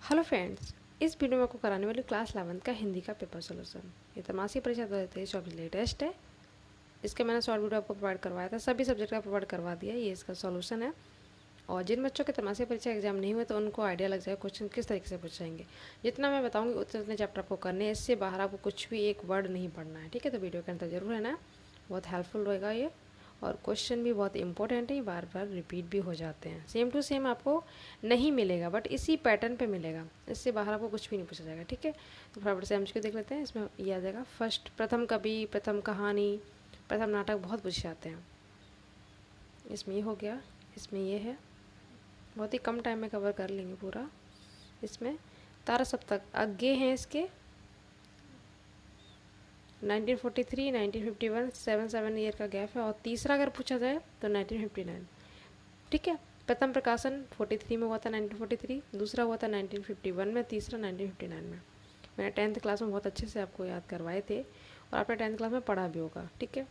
Hello friends, इस video में आपको कराने वाली क्लास 11th का हिंदी का पेपर सोल्यूशन। ये तमासी परीक्षा 2023 का लेटेस्ट है। इसके मैंने शॉर्ट वीडियो आपको प्रोवाइड करवाया था, सभी सब्जेक्ट का प्रोवाइड करवा दिया। ये इसका सॉल्यूशन है। और जिन बच्चों के तमासी परीक्षा एग्जाम नहीं हुए तो उनको आइडिया लग जाएगा क्वेश्चन किस तरीके से पूछाएंगे। जितना मैं बताऊंगी उतने चैप्टर आपको करने हैं। इससे बाहर आपको कुछ भी एक वर्ड नहीं पढ़ना है, ठीक है। तो वीडियो के अंदर जरूर रहना है, बहुत हेल्पफुल रहेगा ये। और क्वेश्चन भी बहुत इंपॉर्टेंट है, बार बार रिपीट भी हो जाते हैं। सेम टू सेम आपको नहीं मिलेगा, बट इसी पैटर्न पे मिलेगा। इससे बाहर आपको कुछ भी नहीं पूछा जाएगा, ठीक है। तो फटाफट से एमसीक्यू देख लेते हैं। इसमें ये आ जाएगा फर्स्ट, प्रथम कवि, प्रथम कहानी, प्रथम नाटक, बहुत पूछे जाते हैं। इसमें ये हो गया, इसमें ये है, बहुत ही कम टाइम में कवर कर लेंगे पूरा। इसमें तारा सप्तक आगे हैं इसके 1943, 1951, 7 ईयर का गैप है। और तीसरा अगर पूछा जाए तो 1959, ठीक है। प्रथम प्रकाशन 43 में हुआ था, 1943। दूसरा हुआ था 1951 में, तीसरा 1959 में। मैंने 10th क्लास में बहुत अच्छे से आपको याद करवाए थे और आपने 10th क्लास में पढ़ा भी होगा, ठीक है।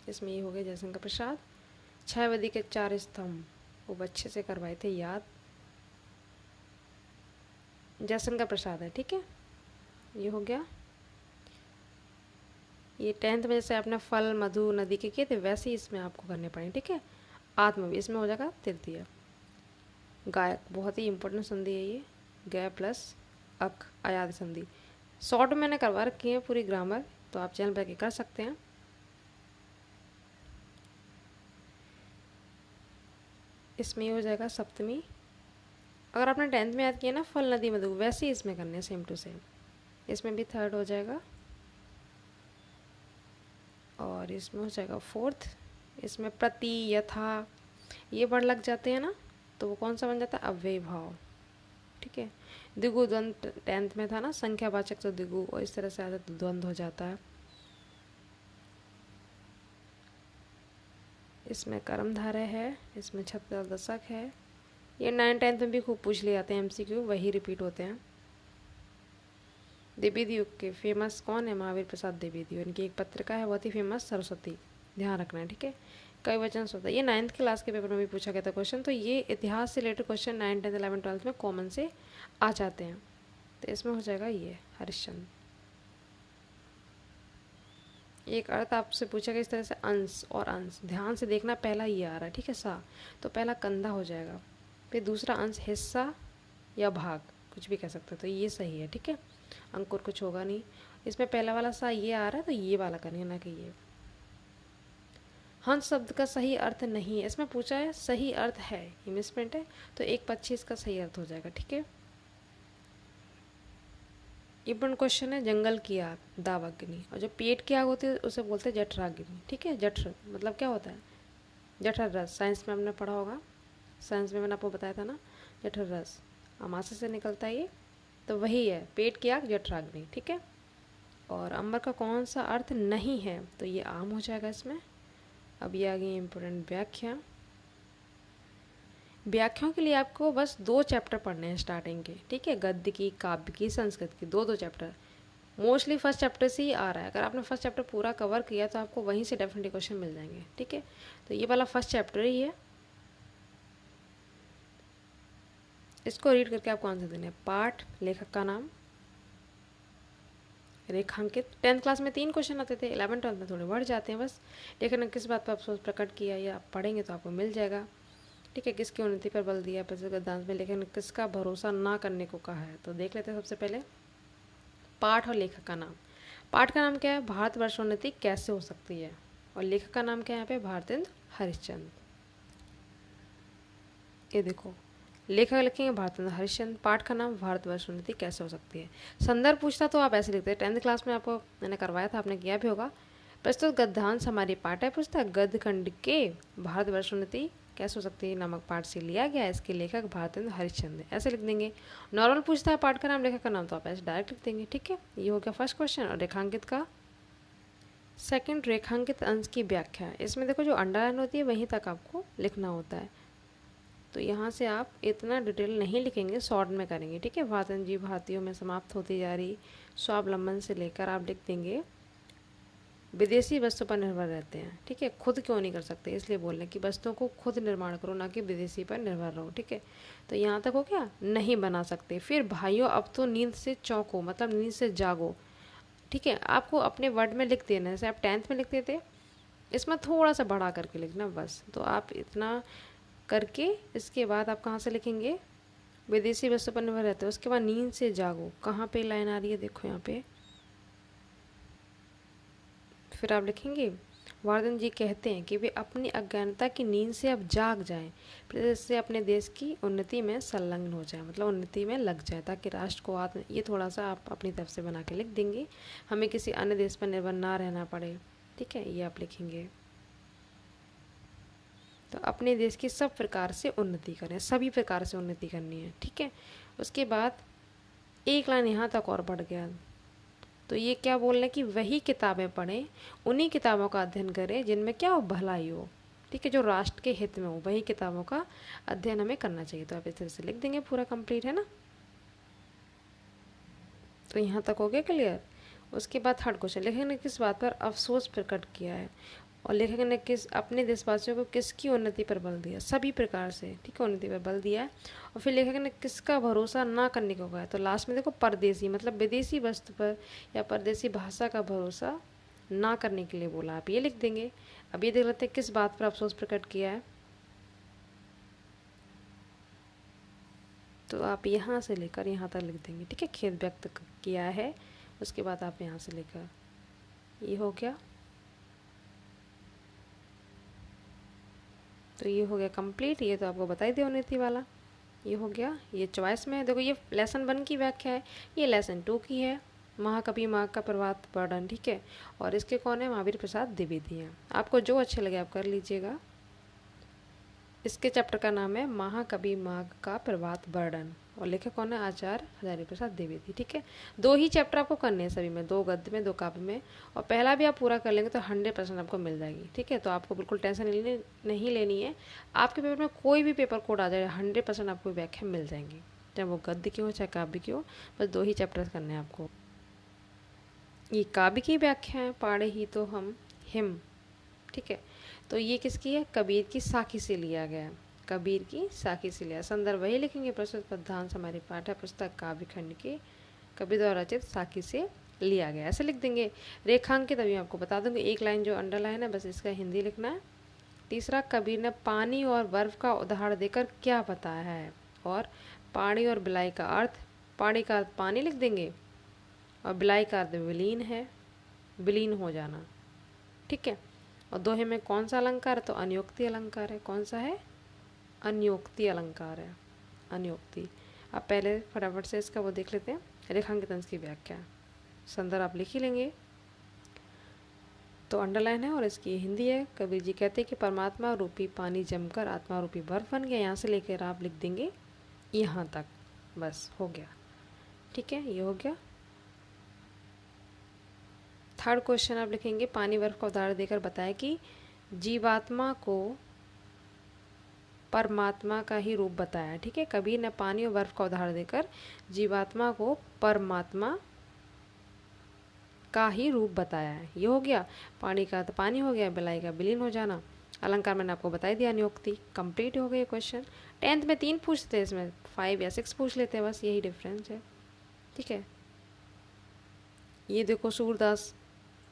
इसमें ये हो गया जयशंकर प्रसाद। छायावती के 4 स्तंभ वो अच्छे से करवाए थे याद, जयशंकर प्रसाद है, ठीक है। ये हो गया। ये 10th में जैसे आपने फल मधु नदी के किए थे वैसे ही इसमें आपको करने पड़ेंगे, ठीक है। आत्म भी इसमें हो जाएगा तृतीय। गायक बहुत ही इंपॉर्टेंट संधि है ये, गय प्लस अक अयाद संधि। शॉर्ट में मैंने करवा रखी है पूरी ग्रामर, तो आप चैनल पर कर सकते हैं। इसमें हो जाएगा सप्तमी। अगर आपने 10th में याद किया ना फल नदी मधु, वैसे ही इसमें करने सेम टू सेम। इसमें भी थर्ड हो जाएगा और इसमें हो जाएगा फोर्थ। इसमें प्रति यथा ये वर्ड लग जाते हैं ना, तो वो कौन सा बन जाता है, अव्यय भाव, ठीक है। द्विगु द्वंद 10th में था ना, संख्यावाचक तो द्विगु, और इस तरह से आता तो द्वंद हो जाता है। इसमें कर्मधारय है, इसमें छत्र दशक है। ये 9th 10th में भी खूब पूछ लिए जाते हैं एमसीक्यू, वही रिपीट होते हैं। द्विवेदी युग के फेमस कौन है, महावीर प्रसाद द्विवेदी। इनकी एक पत्रिका है बहुत ही फेमस, सरस्वती, ध्यान रखना है, ठीक है। कई वचन होता है, ये 9th क्लास के पेपर में भी पूछा गया था क्वेश्चन। तो ये इतिहास से related question 9th 10th 11th 12th में कॉमन से आ जाते हैं। तो इसमें हो जाएगा ये हरिश्चंद्र। एक अर्थ आपसे पूछा गया इस तरह से, अंश और अंश, ध्यान से देखना, पहला ये आ रहा है, ठीक है, सा, तो पहला कंधा हो जाएगा। फिर दूसरा अंश हिस्सा या भाग, कुछ भी कह सकते हो, तो ये सही है, ठीक है। अंकुर कुछ होगा नहीं। इसमें पहला वाला सा ये आ रहा है, तो ये वाला करेंगे ना कि ये। हंस शब्द का सही अर्थ नहीं है, इसमें पूछा है सही अर्थ है, ये मिसप्रिंट है, तो 1/25 इसका सही अर्थ हो जाएगा, ठीक है। इम्पोर्टेंट क्वेश्चन है, जंगल की आग दावाग्नि, और जो पेट की आग होती है उसे बोलते हैं जठराग्नि, ठीक है। जठर मतलब क्या होता है, जठर रस, साइंस में हमने पढ़ा होगा, साइंस में मैंने आपको बताया था ना, जठर रस अमाशय से निकलता है ये, तो वही है पेट की आग जठराग्नि, ठीक है। और अंबर का कौन सा अर्थ नहीं है, तो ये आम हो जाएगा इसमें। अब ये आ गई इम्पोर्टेंट व्याख्या। व्याख्याओं के लिए आपको बस 2 चैप्टर पढ़ने हैं स्टार्टिंग के, ठीक है। गद्य की, काव्य की, संस्कृत की, 2 चैप्टर। मोस्टली फर्स्ट चैप्टर से ही आ रहा है। अगर आपने फर्स्ट चैप्टर पूरा कवर किया तो आपको वहीं से डेफिनेटली क्वेश्चन मिल जाएंगे, ठीक है। तो ये वाला फर्स्ट चैप्टर ही है, इसको रीड करके आपको आंसर देना है। पाठ, लेखक का नाम, रेखांकित। 10th क्लास में 3 क्वेश्चन आते थे, 11th 12th में थोड़े बढ़ जाते हैं बस। लेकिन किस बात पर अफसोस प्रकट किया, या आप पढ़ेंगे तो आपको मिल जाएगा, ठीक है। किसकी उन्नति पर बल दिया प्रसिद्ध गद्यांश में, लेकिन किसका भरोसा ना करने को कहा है, तो देख लेते हैं। सबसे पहले पाठ और लेखक का नाम। पाठ का नाम क्या है, भारतवर्षोन्नति कैसे हो सकती है, और लेखक का नाम क्या है यहाँ पे, भारतेंद्र हरिश्चंद्र। ये देखो, लेखक लिखेंगे भारतेंद्र हरिश्चंद्र, पाठ का नाम भारतवर्षोन्नति कैसे हो सकती है। संदर्भ पूछता तो आप ऐसे लिखते हैं, 10th क्लास में आपको मैंने करवाया था, आपने किया भी होगा। प्रस्तुत गद्यांश हमारी पाठ्य पुस्तक गद्य खंड के भारतवर्षोन्नति कैसे हो सकती है नामक पाठ से लिया गया, इसके लेखक भारतेंद्र हरिश्चंद्र, ऐसे लिख देंगे। नॉर्मल पूछता है पाठ का नाम, लेखक का नाम, तो आप ऐसे डायरेक्ट लिख देंगे, ठीक है। ये हो गया फर्स्ट क्वेश्चन। और रेखांकित का सेकंड, रेखांकित अंश की व्याख्या। इसमें देखो जो अंडरलाइन होती है वहीं तक आपको लिखना होता है, तो यहाँ से आप इतना डिटेल नहीं लिखेंगे, शॉर्ट में करेंगे, ठीक है। भारतन जी भारतीयों में समाप्त होती जा रही स्वावलंबन से लेकर आप लिख देंगे विदेशी वस्तु पर निर्भर रहते हैं, ठीक है। खुद क्यों नहीं कर सकते, इसलिए बोल रहे हैं कि वस्तुओं को खुद निर्माण करो, ना कि विदेशी पर निर्भर रहो, ठीक है। तो यहाँ तक हो गया, नहीं बना सकते। फिर भाइयों अब तो नींद से चौंको, मतलब नींद से जागो, ठीक है। आपको अपने वर्ड में लिख देना, जैसे आप 10th में लिखते थे, इसमें थोड़ा सा बढ़ा करके लिखना बस। तो आप इतना करके इसके बाद आप कहाँ से लिखेंगे, विदेशी वस्तु पर निर्भर रहते हैं, उसके बाद नींद से जागो। कहाँ पे लाइन आ रही है, देखो यहाँ पे। फिर आप लिखेंगे, वर्धन जी कहते हैं कि वे अपनी अज्ञानता की नींद से अब जाग जाएं, फिर इससे अपने देश की उन्नति में संलग्न हो जाए, मतलब उन्नति में लग जाए, ताकि राष्ट्र को आत्म, ये थोड़ा सा आप अपनी तरफ से बना के लिख देंगे, हमें किसी अन्य देश पर निर्भर ना रहना पड़े, ठीक है। ये आप लिखेंगे। तो अपने देश की सब प्रकार से उन्नति करें, सभी प्रकार से उन्नति करनी है, ठीक है। उसके बाद एक लाइन यहाँ तक और बढ़ गया। तो ये क्या बोल रहे हैं कि वही किताबें पढ़ें, उन्हीं किताबों का अध्ययन करें जिनमें क्या हो, भलाई हो, ठीक है, जो राष्ट्र के हित में हो, वही किताबों का अध्ययन हमें करना चाहिए। तो आप इस तरह से लिख देंगे, पूरा कंप्लीट है ना। तो यहाँ तक हो गया क्लियर। उसके बाद थर्ड क्वेश्चन, लेखक ने किस बात पर अफसोस प्रकट किया है, और लेखक ने किस अपने देशवासियों को किसकी उन्नति पर बल दिया, सभी प्रकार से, ठीक है, उन्नति पर बल दिया है। और फिर लेखक ने किसका भरोसा ना करने को कहा है। तो लास्ट में देखो, परदेसी, मतलब विदेशी वस्तु पर या परदेसी भाषा का भरोसा ना करने के लिए बोला, आप ये लिख देंगे। अब ये देख लेते हैं किस बात पर अफसोस प्रकट किया है। तो आप यहाँ से लेकर यहाँ तक लिख देंगे, ठीक है, खेद व्यक्त किया है। उसके बाद आप यहाँ से लेकर, ये हो गया। तो ये हो गया कंप्लीट। ये तो आपको बता ही दिया उन्नति वाला, ये हो गया। ये चॉइस में है, देखो ये लेसन 1 की व्याख्या है, ये लेसन 2 की है, महाकवि माघ का प्रभात वर्णन, ठीक है। और इसके कौन है, महावीर प्रसाद द्विवेदी हैं। आपको जो अच्छे लगे आप कर लीजिएगा। इसके चैप्टर का नाम है महाकवि माघ का प्रभात वर्णन, और लेखक कौन है, आचार्य हजारी प्रसाद द्विवेदी, ठीक है। 2 ही चैप्टर आपको करने हैं सभी में, 2 गद्य में 2 काव्य में, और पहला भी आप पूरा कर लेंगे तो 100% आपको मिल जाएगी, ठीक है। तो आपको बिल्कुल टेंशन नहीं लेनी है। आपके पेपर में कोई भी पेपर कोड आ जाए, 100% आपको व्याख्या मिल जाएंगी, चाहे वो गद्य की हो चाहे काव्य की हो। बस 2 ही चैप्टर करने हैं आपको। ये काव्य की व्याख्या है, पाड़े ही तो हम हिम, ठीक है। तो ये किसकी है, कबीर की साखी से लिया गया, कबीर की साखी से लिया। संदर्भ वही लिखेंगे, प्रस्तुत पद्यांश हमारी पाठ्य पुस्तक काव्य खंड के कबीर द्वारा रचित साखी से लिया गया, ऐसे लिख देंगे। रेखांकित अभी आपको बता दूंगी, एक लाइन जो अंडरलाइन है बस इसका हिंदी लिखना है। तीसरा, कबीर ने पानी और बर्फ का उदाहरण देकर क्या बताया है, और पानी और बिलाई का अर्थ, पानी का अर्थ पानी लिख देंगे, और बिलाई का अर्थ विलीन है, विलीन हो जाना, ठीक है। और दोहे में कौन सा अलंकार है, तो अनियोक्ति अलंकार है। कौन सा है, अनियोक्ति अलंकार है, अनियोक्ति। अब पहले फटाफट से इसका वो देख लेते हैं, रेखांकित अंश की व्याख्या। संदर्भ आप लिख ही लेंगे, तो अंडरलाइन है, और इसकी हिंदी है। कबीर जी कहते हैं कि परमात्मा रूपी पानी जमकर आत्मा रूपी बर्फ बन गया। यहाँ से लेकर आप लिख देंगे यहाँ तक, बस हो गया, ठीक है, ये हो गया। थर्ड क्वेश्चन आप लिखेंगे, पानी बर्फ का उदाहरण देकर बताया कि जीवात्मा को परमात्मा का ही रूप बताया, ठीक है। कबीर ने पानी और बर्फ का उदाहरण देकर जीवात्मा को परमात्मा का ही रूप बताया है, ये हो गया। पानी का तो पानी हो गया, बिलाई का विलीन हो जाना। अलंकार मैंने आपको बता दिया, नियुक्ति कंप्लीट हो गई। क्वेश्चन 10th में 3 पूछते हैं, इसमें 5 या 6 पूछ लेते हैं, बस यही डिफरेंस है, ठीक है। ये देखो सूरदास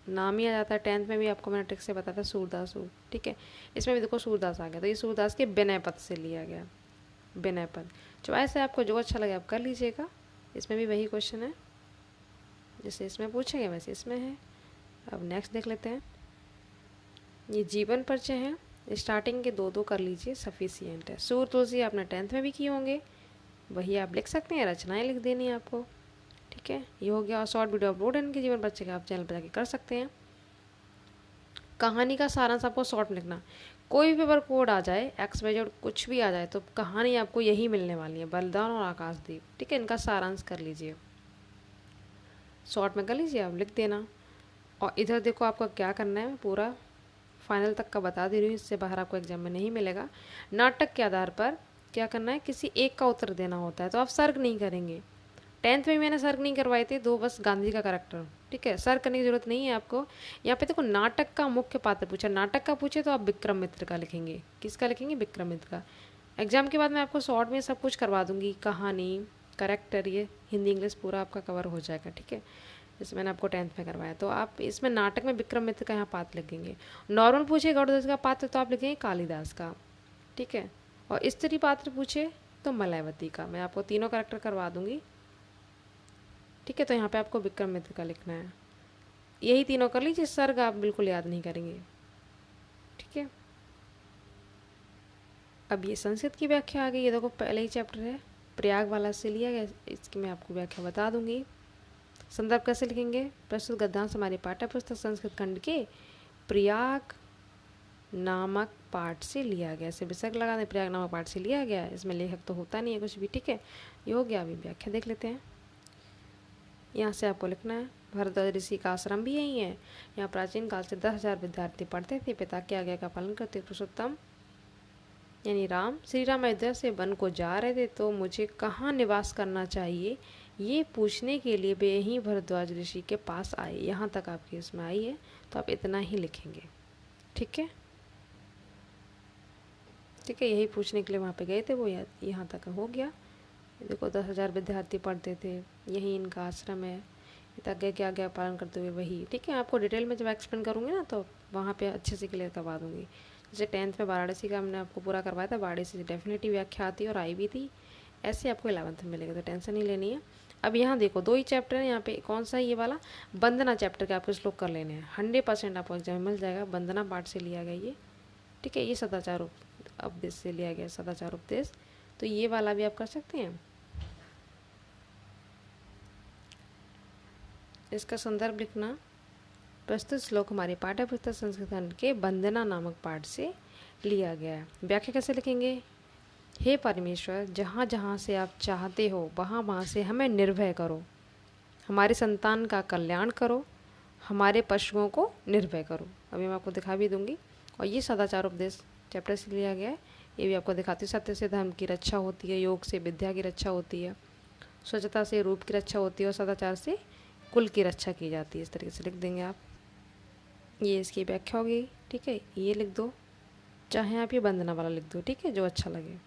नाम ही आ जाता है, 10th में भी आपको मैंने ट्रिक से बताया था, सूरदास, ठीक है। इसमें भी देखो सूरदास आ गया, तो ये सूरदास के विनय पद से लिया गया, विनय पद। चॉइस है, आपको जो अच्छा लगे आप कर लीजिएगा। इसमें भी वही क्वेश्चन है, जैसे इसमें पूछेंगे वैसे इसमें है। अब नेक्स्ट देख लेते हैं, ये जीवन परिचय है, स्टार्टिंग के 2-2 कर लीजिए, सफिशियंट है। सूर तुलसी आपने 10th में भी किए होंगे, वही आप लिख सकते हैं, रचनाएं लिख देनी है आपको, ठीक है, ये हो गया। और शॉर्ट वीडियो अपलोड है इनके जीवन परिचय का, आप चैनल पर जाके कर सकते हैं। कहानी का सारांश आपको शॉर्ट में लिखना, कोई भी पेपर कोड आ जाए, XYZ कुछ भी आ जाए, तो कहानी आपको यही मिलने वाली है, बलिदान और आकाशदीप, ठीक है। इनका सारांश कर लीजिए, शॉर्ट में कर लीजिए, आप लिख देना। और इधर देखो आपको क्या करना है, पूरा फाइनल तक का बता दे रही हूँ, इससे बाहर आपको एग्जाम में नहीं मिलेगा। नाटक के आधार पर क्या करना है, किसी एक का उत्तर देना होता है, तो आप सर्क नहीं करेंगे, 10th में मैंने सर्क नहीं करवाए थे, 2 बस गांधी जी का करेक्टर, ठीक है। सर्क करने की जरूरत नहीं है आपको। यहाँ पे देखो नाटक का मुख्य पात्र पूछा, नाटक का पूछे तो आप विक्रम मित्र का लिखेंगे। किसका लिखेंगे? विक्रम मित्र का। एग्जाम के बाद मैं आपको शॉर्ट में सब कुछ करवा दूंगी, कहानी, करेक्टर, ये हिंदी इंग्लिश पूरा आपका कवर हो जाएगा, ठीक है। जैसे मैंने आपको 10th में करवाया, तो आप इसमें नाटक में विक्रम मित्र का यहाँ पात्र लिखेंगे। नॉर्मल पूछे गौड़दास का पात्र तो आप लिखेंगे कालिदास का, ठीक है। और स्त्री पात्र पूछे तो मलयावती का। मैं आपको तीनों करेक्टर करवा दूंगी, ठीक है। तो यहाँ पे आपको विक्रम मित्र का लिखना है। यही तीनों कर लीजिए, सर्ग आप बिल्कुल याद नहीं करेंगे, ठीक है। अब ये संस्कृत की व्याख्या आ गई। ये देखो पहले ही चैप्टर है, प्रयाग वाला से लिया गया, इसकी मैं आपको व्याख्या बता दूंगी। संदर्भ कैसे लिखेंगे? प्रस्तुत गद्यांश हमारे पाठ्य पुस्तक संस्कृत खंड के प्रयाग नामक पाठ से लिया गया। ऐसे विसर्ग लगा दें, प्रयाग नामक पाठ से लिया गया। इसमें लेखक तो होता नहीं है कुछ भी, ठीक है। ये हो गया। अभी व्याख्या देख लेते हैं। यहाँ से आपको लिखना है, भरद्वाज ऋषि का आश्रम भी यही है। यहाँ प्राचीन काल से 10,000 विद्यार्थी पढ़ते थे। पिता की आज्ञा का पालन करते पुरुषोत्तम यानी राम, श्री राम अयोध्या से वन को जा रहे थे, तो मुझे कहाँ निवास करना चाहिए ये पूछने के लिए वे यहीं भरद्वाज ऋषि के पास आए। यहाँ तक आपके इसमें आई है, तो आप इतना ही लिखेंगे, ठीक है। ठीक है, यही पूछने के लिए वहाँ पे गए थे, वो यहाँ तक हो गया। देखो 10,000 विद्यार्थी पढ़ते थे, यही इनका आश्रम है। आज्ञा की आज्ञा पालन करते हुए वही, ठीक है। आपको डिटेल में जब एक्सप्लेन करूँगी ना, तो वहाँ पे अच्छे से क्लियर करवा दूँगी। जैसे 10th में वाराणसी का हमने आपको पूरा करवाया था, वाराणसी से डेफिनेटली व्याख्या आती और आई भी थी। ऐसे आपको 11th में मिलेगा, तो टेंशन नहीं लेनी है। अब यहाँ देखो 2 ही चैप्टर है। यहाँ पे कौन सा है? ये वाला वंदना चैप्टर के आपको श्लोक कर लेने हैं। 100% आपको एग्जाम में मिल जाएगा। वंदना पाठ से लिया गया ये, ठीक है। ये सदाचार उपदेश से लिया गया, सदाचार उपदेश। तो ये वाला भी आप कर सकते हैं। इसका संदर्भ लिखना, प्रस्तुत श्लोक हमारे पाठ्य पुस्तक संस्कृत खंड के वंदना नामक पाठ से लिया गया है। व्याख्या कैसे लिखेंगे? हे परमेश्वर, जहाँ जहाँ से आप चाहते हो वहाँ वहाँ से हमें निर्भय करो, हमारे संतान का कल्याण करो, हमारे पशुओं को निर्भय करो। अभी मैं आपको दिखा भी दूंगी। और ये सदाचार उपदेश चैप्टर से लिया गया है। ये भी आपको दिखाती हूँ। सत्य से धर्म की रक्षा होती है, योग से विद्या की रक्षा होती है, स्वच्छता से रूप की रक्षा होती है, और सदाचार से कुल की रक्षा की जाती है। इस तरीके से लिख देंगे आप। ये इसकी व्याख्या होगी, ठीक है। ये लिख दो, चाहे आप ये वंदना वाला लिख दो, ठीक है, जो अच्छा लगे।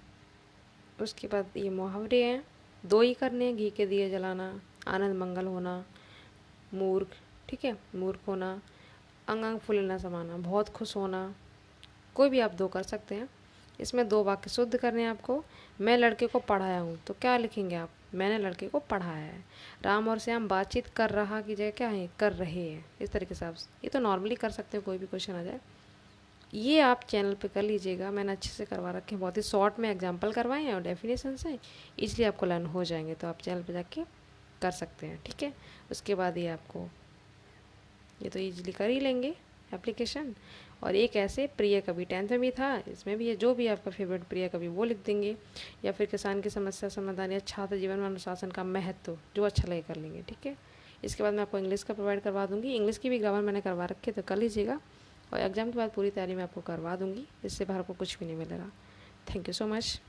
उसके बाद ये मुहावरे हैं, 2 ही करने हैं। घी के दिए जलाना, आनंद मंगल होना, मूर्ख, ठीक है, मूर्ख होना, अंग अंग फूलना समाना, बहुत खुश होना। कोई भी आप 2 कर सकते हैं। इसमें 2 वाक्य शुद्ध करने हैं आपको। मैं लड़के को पढ़ाया हूँ, तो क्या लिखेंगे आप? मैंने लड़के को पढ़ाया है। राम और श्याम बातचीत कर रहा की जगह क्या है? कर रहे हैं। इस तरीके से आप ये तो नॉर्मली कर सकते हो, कोई भी क्वेश्चन आ जाए। ये आप चैनल पे कर लीजिएगा, मैंने अच्छे से करवा रखे हैं। बहुत ही शॉर्ट में एग्जाम्पल करवाए हैं और डेफिनेशन हैं, इसलिए आपको लर्न हो जाएंगे। तो आप चैनल पे जाके कर सकते हैं, ठीक है। उसके बाद ये आपको ये तो ईजिली कर ही लेंगे एप्लीकेशन। और एक ऐसे प्रिय कवि 10th में भी था, इसमें भी है। जो भी आपका फेवरेट प्रिय कवि वो लिख देंगे, या फिर किसान की समस्या समाधान या छात्र जीवन में अनुशासन का महत्व, जो अच्छा लगे कर लेंगे, ठीक है। इसके बाद मैं आपको इंग्लिश का प्रोवाइड करवा दूंगी। इंग्लिश की भी ग्रामर मैंने करवा रखी है, तो कर लीजिएगा। और एग्जाम के बाद पूरी तैयारी मैं आपको करवा दूंगी, इससे बाहर आपको कुछ भी नहीं मिलेगा। Thank you so much.